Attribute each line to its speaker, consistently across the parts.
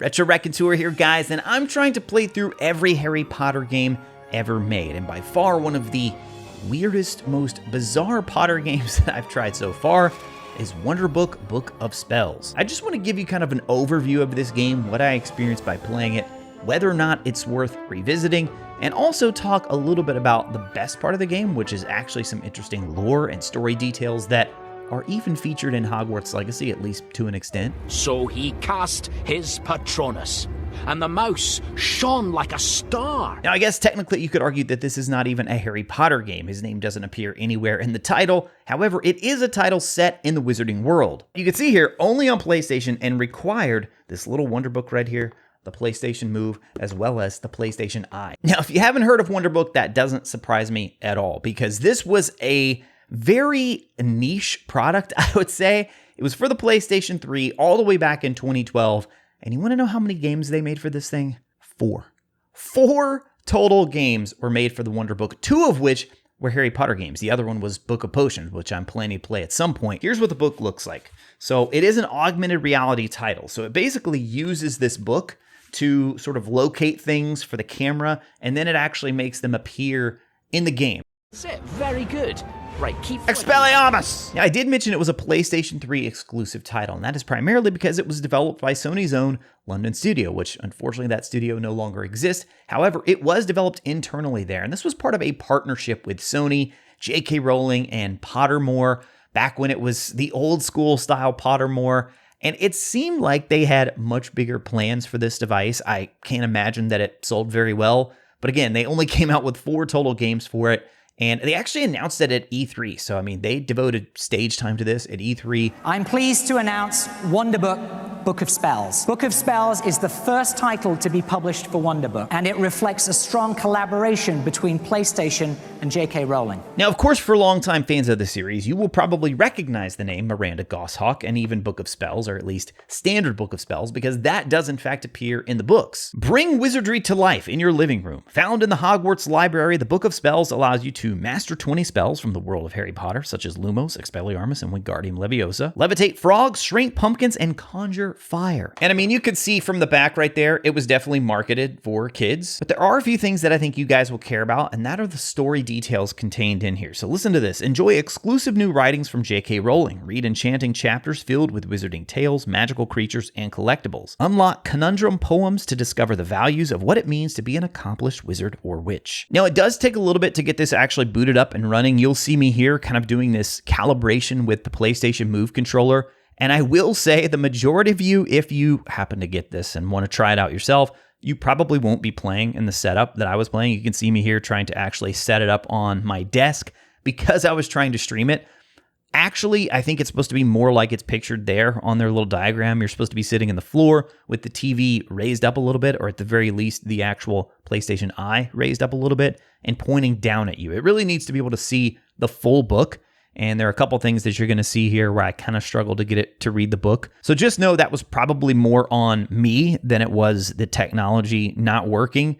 Speaker 1: RetroRaconteur here, guys, and I'm trying to play through every Harry Potter game ever made, and by far one of the weirdest, most bizarre Potter games that I've tried so far is Wonderbook Book of Spells. I just want to give you kind of an overview of this game, what I experienced by playing it, whether or not it's worth revisiting, and also talk a little bit about the best part of the game, which is actually some interesting lore and story details that are even featured in Hogwarts Legacy, at least to an extent.
Speaker 2: So he cast his Patronus, and the mouse shone like a star.
Speaker 1: Now, I guess technically you could argue that this is not even a Harry Potter game. His name doesn't appear anywhere in the title. However, it is a title set in the wizarding world. You can see here, only on PlayStation, and required this little Wonderbook right here, the PlayStation Move, as well as the PlayStation Eye. Now, if you haven't heard of Wonderbook, that doesn't surprise me at all, because this was a very niche product, I would say. It was for the PlayStation 3 all the way back in 2012. And you want to know how many games they made for this thing? 4. 4 total games were made for the Wonderbook, 2 of which were Harry Potter games. The other one was Book of Potions, which I'm planning to play at some point. Here's what the book looks like. So it is an augmented reality title. So it basically uses this book to sort of locate things for the camera, and then it actually makes them appear in the game.
Speaker 2: That's it. Very good. Right, keep
Speaker 1: Expelliarmus! Now, I did mention it was a PlayStation 3 exclusive title, and that is primarily because it was developed by Sony's own London studio, which unfortunately that studio no longer exists. However, it was developed internally there, and this was part of a partnership with Sony, J.K. Rowling, and Pottermore, back when it was the old school style Pottermore. And it seemed like they had much bigger plans for this device. I can't imagine that it sold very well. But again, they only came out with 4 total games for it. And they actually announced it at E3. So, I mean, they devoted stage time to this at E3.
Speaker 3: I'm pleased to announce Wonderbook Book of Spells. Book of Spells is the first title to be published for Wonderbook, and it reflects a strong collaboration between PlayStation and J.K. Rowling.
Speaker 1: Now, of course, for longtime fans of the series, you will probably recognize the name Miranda Goshawk and even Book of Spells, or at least Standard Book of Spells, because that does in fact appear in the books. Bring wizardry to life in your living room. Found in the Hogwarts library, the Book of Spells allows you to master 20 spells from the world of Harry Potter, such as Lumos, Expelliarmus, and Wingardium Leviosa, levitate frogs, shrink pumpkins, and conjure fire. And I mean, you could see from the back right there, it was definitely marketed for kids, but there are a few things that I think you guys will care about, and that are the story details contained in here. So listen to this. Enjoy exclusive new writings from J.K. Rowling. Read enchanting chapters filled with wizarding tales, magical creatures, and collectibles. Unlock conundrum poems to discover the values of what it means to be an accomplished wizard or witch. Now, it does take a little bit to get this actually booted up and running. You'll see me here kind of doing this calibration with the PlayStation Move controller. And I will say the majority of you, if you happen to get this and want to try it out yourself, you probably won't be playing in the setup that I was playing. You can see me here trying to actually set it up on my desk because I was trying to stream it. Actually, I think it's supposed to be more like it's pictured there on their little diagram. You're supposed to be sitting in the floor with the TV raised up a little bit, or at the very least, the actual PlayStation Eye raised up a little bit and pointing down at you. It really needs to be able to see the full book. And there are a couple things that you're going to see here where I kind of struggled to get it to read the book. So just know that was probably more on me than it was the technology not working.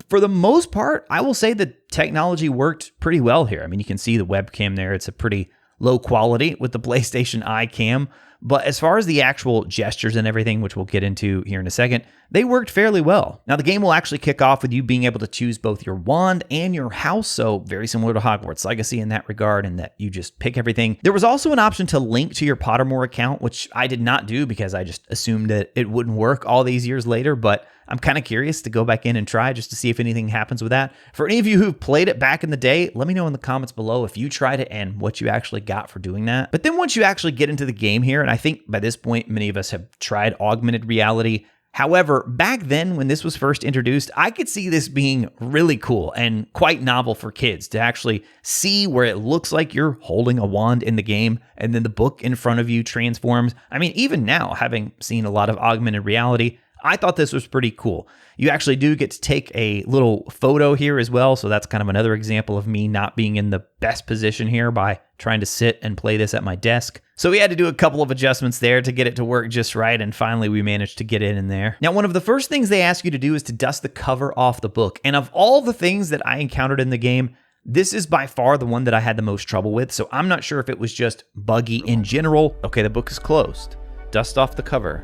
Speaker 1: For the most part, I will say the technology worked pretty well here. I mean, you can see the webcam there. It's a pretty low quality with the PlayStation Eye cam. But as far as the actual gestures and everything, which we'll get into here in a second, they worked fairly well. Now, the game will actually kick off with you being able to choose both your wand and your house, so very similar to Hogwarts Legacy in that regard, in that you just pick everything. There was also an option to link to your Pottermore account, which I did not do because I just assumed that it wouldn't work all these years later, but I'm kind of curious to go back in and try just to see if anything happens with that. For any of you who've played it back in the day, let me know in the comments below if you tried it and what you actually got for doing that. But then once you actually get into the game here, and I think by this point, many of us have tried augmented reality. However, back then when this was first introduced, I could see this being really cool and quite novel for kids to actually see where it looks like you're holding a wand in the game and then the book in front of you transforms. I mean, even now, having seen a lot of augmented reality, I thought this was pretty cool. You actually do get to take a little photo here as well, so that's kind of another example of me not being in the best position here by trying to sit and play this at my desk. So we had to do a couple of adjustments there to get it to work just right, and finally we managed to get it in there. Now, one of the first things they ask you to do is to dust the cover off the book, and of all the things that I encountered in the game, this is by far the one that I had the most trouble with, so I'm not sure if it was just buggy in general. Okay, the book is closed. Dust off the cover.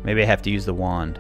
Speaker 1: Maybe I have to use the wand.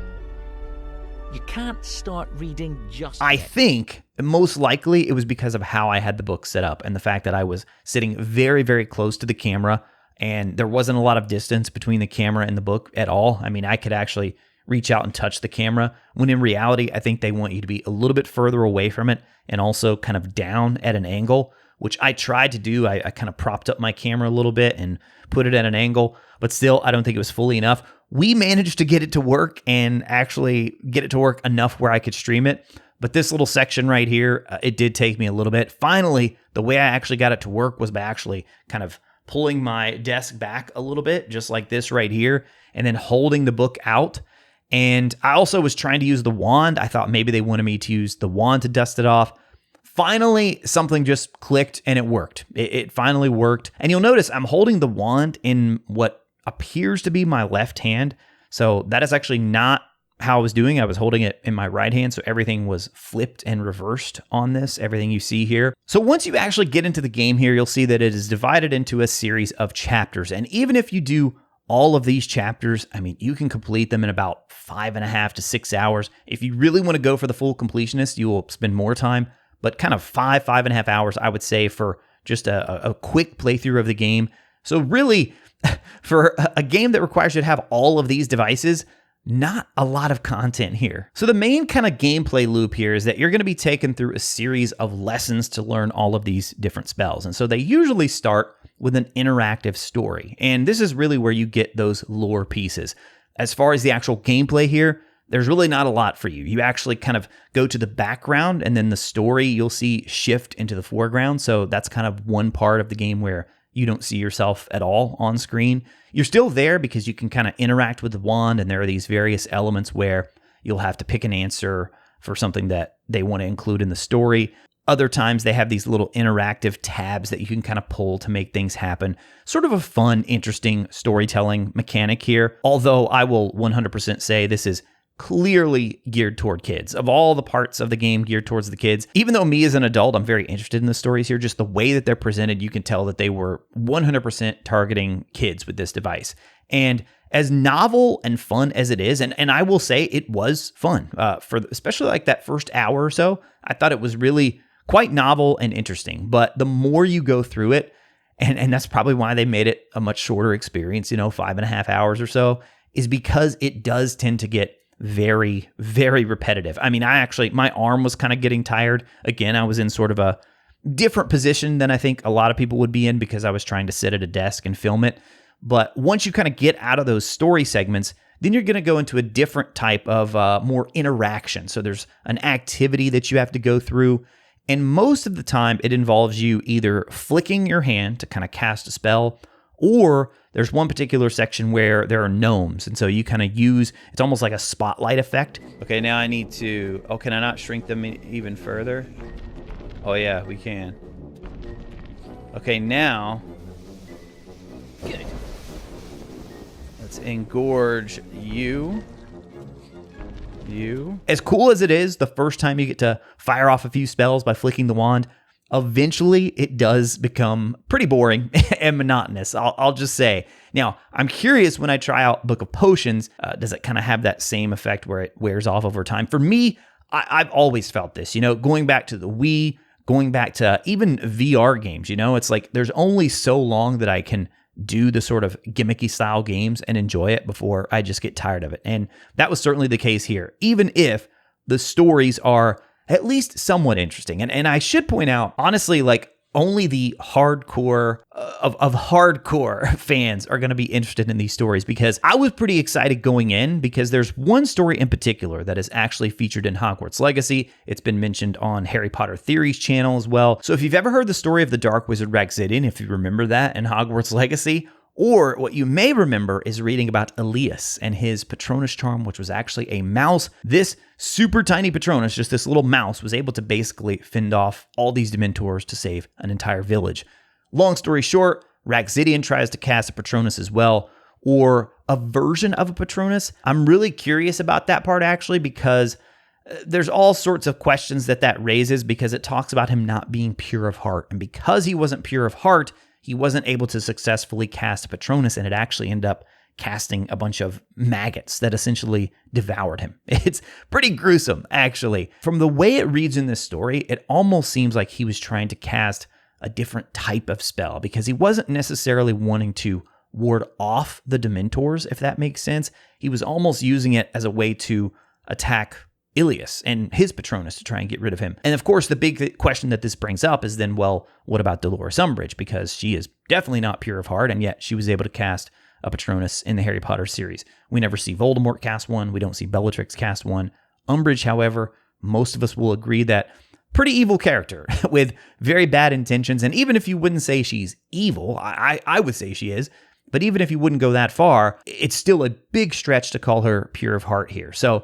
Speaker 2: You can't start reading just
Speaker 1: I
Speaker 2: yet.
Speaker 1: think most likely it was because of how I had the book set up and the fact that I was sitting very, very close to the camera and there wasn't a lot of distance between the camera and the book at all. I mean, I could actually reach out and touch the camera, when in reality, I think they want you to be a little bit further away from it and also kind of down at an angle, which I tried to do. I kind of propped up my camera a little bit and put it at an angle, but still, I don't think it was fully enough. We managed to get it to work and actually get it to work enough where I could stream it. But this little section right here, it did take me a little bit. Finally, the way I actually got it to work was by actually kind of pulling my desk back a little bit, just like this right here, and then holding the book out. And I also was trying to use the wand. I thought maybe they wanted me to use the wand to dust it off. Finally, something just clicked and it worked. It finally worked. And you'll notice I'm holding the wand in what appears to be my left hand. So that is actually not how I was doing. I was holding it in my right hand. So everything was flipped and reversed on this, everything you see here. So once you actually get into the game here, you'll see that it is divided into a series of chapters. And even if you do all of these chapters, I mean, you can complete them in about 5.5 to 6 hours. If you really want to go for the full completionist, you will spend more time, but kind of 5.5 hours, I would say, for just a quick playthrough of the game. So really, for a game that requires you to have all of these devices, not a lot of content here. So the main kind of gameplay loop here is that you're going to be taken through a series of lessons to learn all of these different spells. And so they usually start with an interactive story. And this is really where you get those lore pieces. As far as the actual gameplay here, there's really not a lot for you. You actually kind of go to the background and then the story you'll see shift into the foreground. So that's kind of one part of the game where you don't see yourself at all on screen. You're still there because you can kind of interact with the wand, and there are these various elements where you'll have to pick an answer for something that they want to include in the story. Other times they have these little interactive tabs that you can kind of pull to make things happen. Sort of a fun, interesting storytelling mechanic here. Although I will 100% say this is clearly geared toward kids. Of all the parts of the game geared towards the kids, even though me as an adult, I'm very interested in the stories here, just the way that they're presented, you can tell that they were 100% targeting kids with this device. And as novel and fun as it is, and I will say it was fun, for especially like that first hour or so, I thought it was really quite novel and interesting. But the more you go through it, and that's probably why they made it a much shorter experience, 5.5 hours or so, is because it does tend to get very, very repetitive. I mean, my arm was kind of getting tired. Again, I was in sort of a different position than I think a lot of people would be in because I was trying to sit at a desk and film it. But once you kind of get out of those story segments, then you're going to go into a different type of more interaction. So there's an activity that you have to go through. And most of the time, it involves you either flicking your hand to kind of cast a spell, or there's one particular section where there are gnomes. And so you kind of use, it's almost like a spotlight effect. Okay, now I need to, can I not shrink them even further? Oh yeah, we can. Okay, now, good. Let's engorge you. As cool as it is, the first time you get to fire off a few spells by flicking the wand, eventually it does become pretty boring and monotonous, I'll just say. Now, I'm curious when I try out Book of Potions, does it kind of have that same effect where it wears off over time? For me, I've always felt this, going back to the Wii, going back to even VR games, it's like there's only so long that I can do the sort of gimmicky style games and enjoy it before I just get tired of it. And that was certainly the case here, even if the stories are at least somewhat interesting. And I should point out, honestly, like only the hardcore of hardcore fans are going to be interested in these stories, because I was pretty excited going in because there's one story in particular that is actually featured in Hogwarts Legacy. It's been mentioned on Harry Potter Theories channel as well. So if you've ever heard the story of the Dark Wizard Rhexidian, if you remember that in Hogwarts Legacy, or what you may remember is reading about Elias and his Patronus charm, which was actually a mouse. This super tiny Patronus, just this little mouse, was able to basically fend off all these Dementors to save an entire village. Long story short, Rhexidian tries to cast a Patronus as well, or a version of a Patronus. I'm really curious about that part actually, because there's all sorts of questions that raises, because it talks about him not being pure of heart. And because he wasn't pure of heart, he wasn't able to successfully cast a Patronus, and it actually ended up casting a bunch of maggots that essentially devoured him. It's pretty gruesome, actually. From the way it reads in this story, it almost seems like he was trying to cast a different type of spell because he wasn't necessarily wanting to ward off the Dementors, if that makes sense. He was almost using it as a way to attack Ilias and his Patronus to try and get rid of him. And of course, the big question that this brings up is then, well, what about Dolores Umbridge? Because she is definitely not pure of heart, and yet she was able to cast a Patronus in the Harry Potter series. We never see Voldemort cast one. We don't see Bellatrix cast one. Umbridge, however, most of us will agree that pretty evil character with very bad intentions. And even if you wouldn't say she's evil, I would say she is. But even if you wouldn't go that far, it's still a big stretch to call her pure of heart here. So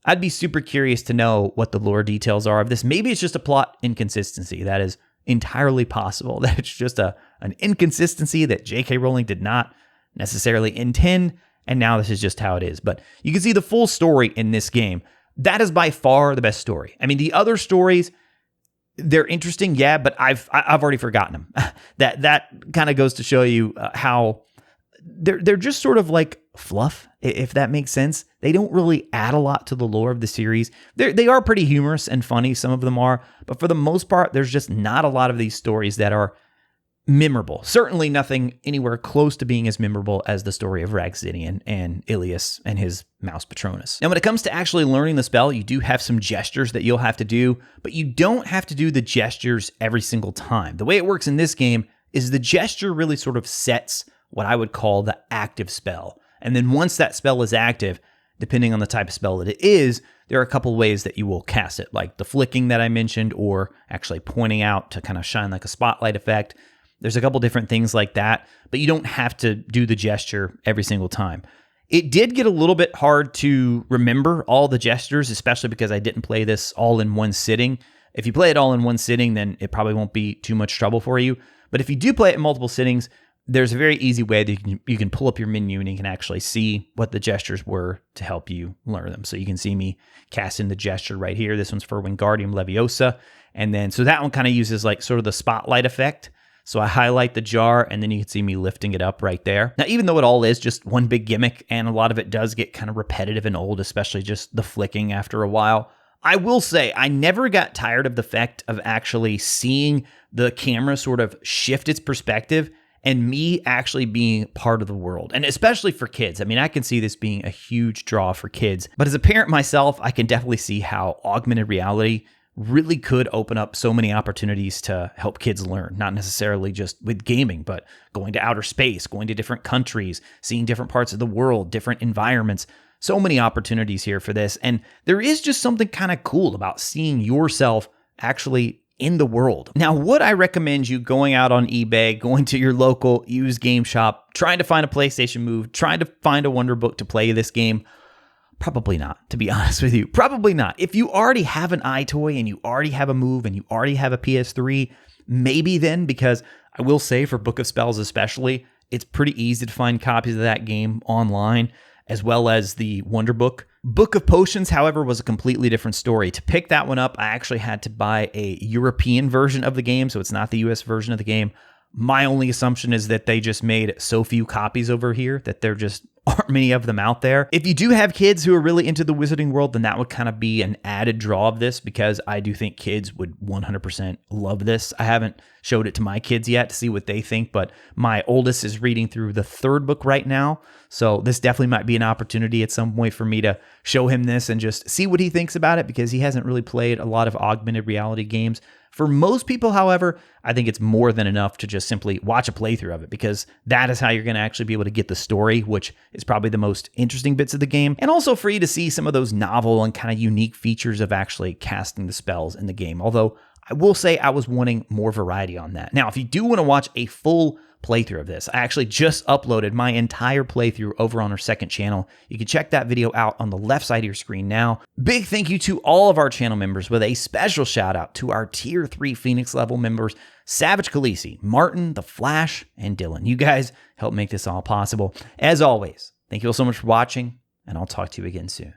Speaker 1: I'd be super curious to know what the lore details are of this. Maybe it's just a plot inconsistency. That is entirely possible. That it's just an inconsistency that J.K. Rowling did not necessarily intend, and now this is just how it is. But you can see the full story in this game. That is by far the best story. I mean, the other stories, they're interesting, yeah, but I've already forgotten them. That kind of goes to show you how they're just sort of like fluff, if that makes sense. They don't really add a lot to the lore of the series. They are pretty humorous and funny, some of them are, but for the most part, there's just not a lot of these stories that are memorable. Certainly nothing anywhere close to being as memorable as the story of Ragsinian and Ilias and his mouse Patronus. Now, when it comes to actually learning the spell, you do have some gestures that you'll have to do, but you don't have to do the gestures every single time. The way it works in this game is the gesture really sort of sets what I would call the active spell. And then once that spell is active, depending on the type of spell that it is, there are a couple ways that you will cast it, like the flicking that I mentioned, or actually pointing out to kind of shine like a spotlight effect. There's a couple different things like that, but you don't have to do the gesture every single time. It did get a little bit hard to remember all the gestures, especially because I didn't play this all in one sitting. If you play it all in one sitting, then it probably won't be too much trouble for you. But if you do play it in multiple sittings, there's a very easy way that you can pull up your menu and you can actually see what the gestures were to help you learn them. So you can see me casting the gesture right here. This one's for Wingardium Leviosa. And then, so that one kind of uses like sort of the spotlight effect. So I highlight the jar and then you can see me lifting it up right there. Now, even though it all is just one big gimmick and a lot of it does get kind of repetitive and old, especially just the flicking after a while, I will say I never got tired of the fact of actually seeing the camera sort of shift its perspective and me actually being part of the world, and especially for kids. I mean, I can see this being a huge draw for kids, but as a parent myself, I can definitely see how augmented reality really could open up so many opportunities to help kids learn, not necessarily just with gaming, but going to outer space, going to different countries, seeing different parts of the world, different environments. So many opportunities here for this. And there is just something kind of cool about seeing yourself actually in the world. Now, would I recommend you going out on eBay, going to your local used game shop, trying to find a PlayStation Move, trying to find a Wonderbook to play this game? Probably not, to be honest with you. Probably not. If you already have an iToy and you already have a Move and you already have a PS3, maybe then, because I will say for Book of Spells especially, it's pretty easy to find copies of that game online, as well as the Wonderbook. Book of Potions, however, was a completely different story. To pick that one up, I actually had to buy a European version of the game, so it's not the US version of the game. My only assumption is that they just made so few copies over here that there just aren't many of them out there. If you do have kids who are really into the wizarding world, then that would kind of be an added draw of this, because I do think kids would 100% love this. I haven't showed it to my kids yet to see what they think, but my oldest is reading through the third book right now. So this definitely might be an opportunity at some point for me to show him this and just see what he thinks about it, because he hasn't really played a lot of augmented reality games. For most people, however, I think it's more than enough to just simply watch a playthrough of it, because that is how you're going to actually be able to get the story, which is probably the most interesting bits of the game, and also for you to see some of those novel and kind of unique features of actually casting the spells in the game. Although I will say I was wanting more variety on that. Now, if you do want to watch a full playthrough of this, I actually just uploaded my entire playthrough over on our second channel. You can check that video out on the left side of your screen now. Big thank you to all of our channel members, with a special shout out to our tier 3 Phoenix level members, Savage Khaleesi, Martin, The Flash, and Dylan. You guys help make this all possible. As always, thank you all so much for watching, and I'll talk to you again soon.